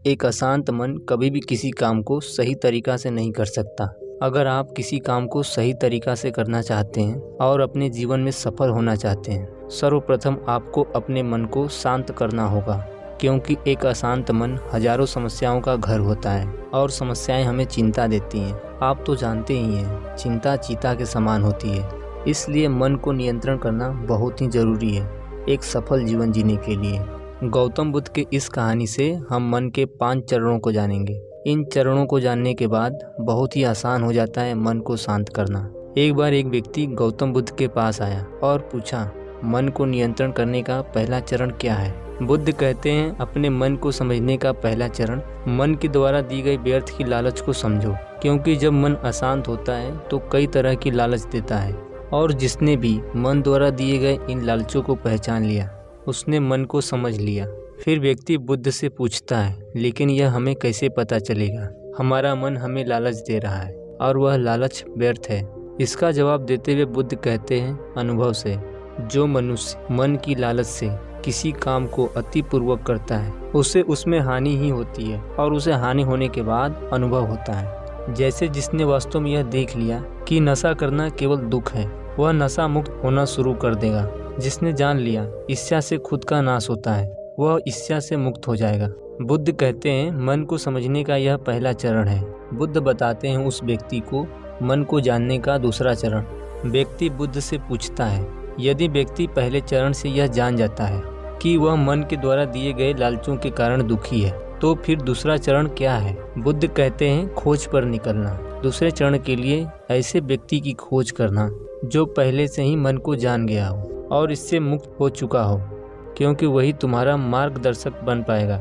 एक अशांत मन कभी भी किसी काम को सही तरीका से नहीं कर सकता। अगर आप किसी काम को सही तरीका से करना चाहते हैं और अपने जीवन में सफल होना चाहते हैं, सर्वप्रथम आपको अपने मन को शांत करना होगा, क्योंकि एक अशांत मन हजारों समस्याओं का घर होता है और समस्याएं हमें चिंता देती हैं। आप तो जानते ही हैं, चिंता चीता के समान होती है। इसलिए मन को नियंत्रण करना बहुत ही जरूरी है एक सफल जीवन जीने के लिए। गौतम बुद्ध के इस कहानी से हम मन के 5 चरणों को जानेंगे। इन चरणों को जानने के बाद बहुत ही आसान हो जाता है मन को शांत करना। एक बार एक व्यक्ति गौतम बुद्ध के पास आया और पूछा, मन को नियंत्रण करने का पहला चरण क्या है? बुद्ध कहते हैं, अपने मन को समझने का पहला चरण मन के द्वारा दी गई व्यर्थ की लालच को समझो, क्योंकि जब मन अशांत होता है तो कई तरह की लालच देता है, और जिसने भी मन द्वारा दिए गए इन लालचों को पहचान लिया उसने मन को समझ लिया। फिर व्यक्ति बुद्ध से पूछता है, लेकिन यह हमें कैसे पता चलेगा हमारा मन हमें लालच दे रहा है और वह लालच व्यर्थ है? इसका जवाब देते हुए बुद्ध कहते हैं, अनुभव से। जो मनुष्य मन की लालच से किसी काम को अतिपूर्वक करता है उसे उसमें हानि ही होती है, और उसे हानि होने के बाद अनुभव होता है। जैसे जिसने वास्तव में यह देख लिया कि नशा करना केवल दुख है, वह नशा मुक्त होना शुरू कर देगा। जिसने जान लिया ईर्ष्या से खुद का नाश होता है, वह ईर्ष्या से मुक्त हो जाएगा। बुद्ध कहते हैं, मन को समझने का यह पहला चरण है। बुद्ध बताते हैं उस व्यक्ति को मन को जानने का दूसरा चरण। व्यक्ति बुद्ध से पूछता है, यदि व्यक्ति पहले चरण से यह जान जाता है कि वह मन के द्वारा दिए गए लालचों के कारण दुखी है, तो फिर दूसरा चरण क्या है? बुद्ध कहते हैं, खोज पर निकलना। दूसरे चरण के लिए ऐसे व्यक्ति की खोज करना जो पहले से ही मन को जान गया हो और इससे मुक्त हो चुका हो, क्योंकि वही तुम्हारा मार्गदर्शक बन पाएगा।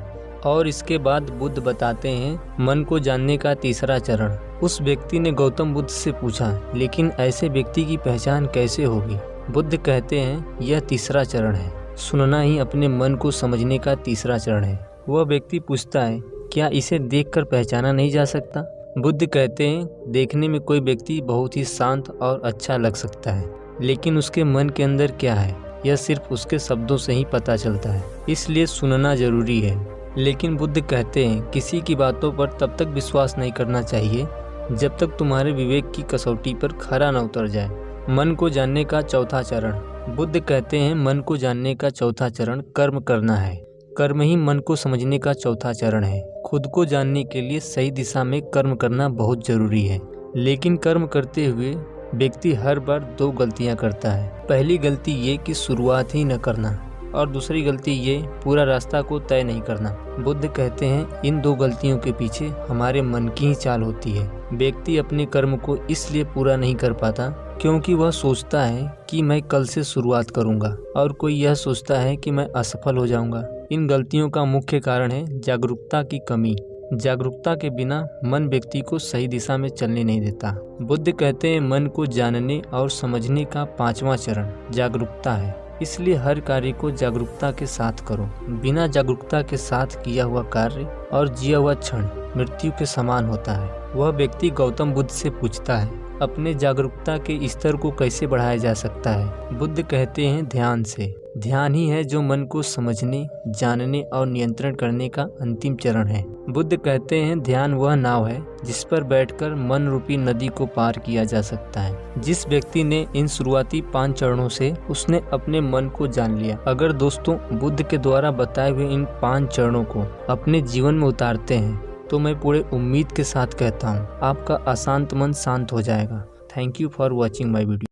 और इसके बाद बुद्ध बताते हैं मन को जानने का तीसरा चरण। उस व्यक्ति ने गौतम बुद्ध से पूछा, लेकिन ऐसे व्यक्ति की पहचान कैसे होगी? बुद्ध कहते हैं, यह तीसरा चरण है। सुनना ही अपने मन को समझने का तीसरा चरण है। वह व्यक्ति पूछता है, क्या इसे देखकर पहचाना नहीं जा सकता? बुद्ध कहते हैं, देखने में कोई व्यक्ति बहुत ही शांत और अच्छा लग सकता है, लेकिन उसके मन के अंदर क्या है यह सिर्फ उसके शब्दों से ही पता चलता है। इसलिए सुनना जरूरी है। लेकिन बुद्ध कहते हैं, किसी की बातों पर तब तक विश्वास नहीं करना चाहिए जब तक तुम्हारे विवेक की कसौटी पर खरा न उतर जाए। मन को जानने का चौथा चरण। बुद्ध कहते हैं, मन को जानने का चौथा चरण कर्म करना है। कर्म ही मन को समझने का चौथा चरण है। खुद को जानने के लिए सही दिशा में कर्म करना बहुत जरूरी है, लेकिन कर्म करते हुए व्यक्ति हर बार 2 गलतियां करता है। पहली गलती ये कि शुरुआत ही न करना, और दूसरी गलती ये पूरा रास्ता को तय नहीं करना। बुद्ध कहते हैं, इन 2 गलतियों के पीछे हमारे मन की ही चाल होती है। व्यक्ति अपने कर्म को इसलिए पूरा नहीं कर पाता क्योंकि वह सोचता है कि मैं कल से शुरुआत करूंगा, और कोई यह सोचता है कि मैं असफल हो जाऊंगा। इन गलतियों का मुख्य कारण है जागरूकता की कमी। जागरूकता के बिना मन व्यक्ति को सही दिशा में चलने नहीं देता। बुद्ध कहते हैं, मन को जानने और समझने का 5वां चरण जागरूकता है। इसलिए हर कार्य को जागरूकता के साथ करो। बिना जागरूकता के साथ किया हुआ कार्य और जिया हुआ क्षण मृत्यु के समान होता है। वह व्यक्ति गौतम बुद्ध से पूछता है, अपने जागरूकता के स्तर को कैसे बढ़ाया जा सकता है? बुद्ध कहते हैं, ध्यान से। ध्यान ही है जो मन को समझने, जानने और नियंत्रण करने का अंतिम चरण है। बुद्ध कहते हैं, ध्यान वह नाव है जिस पर बैठकर मन रूपी नदी को पार किया जा सकता है। जिस व्यक्ति ने इन शुरुआती 5 चरणों से उसने अपने मन को जान लिया। अगर दोस्तों बुद्ध के द्वारा बताए हुए इन 5 चरणों को अपने जीवन में उतारते हैं तो मैं पूरे उम्मीद के साथ कहता हूँ, आपका अशांत मन शांत हो जाएगा। Thank you for watching my video.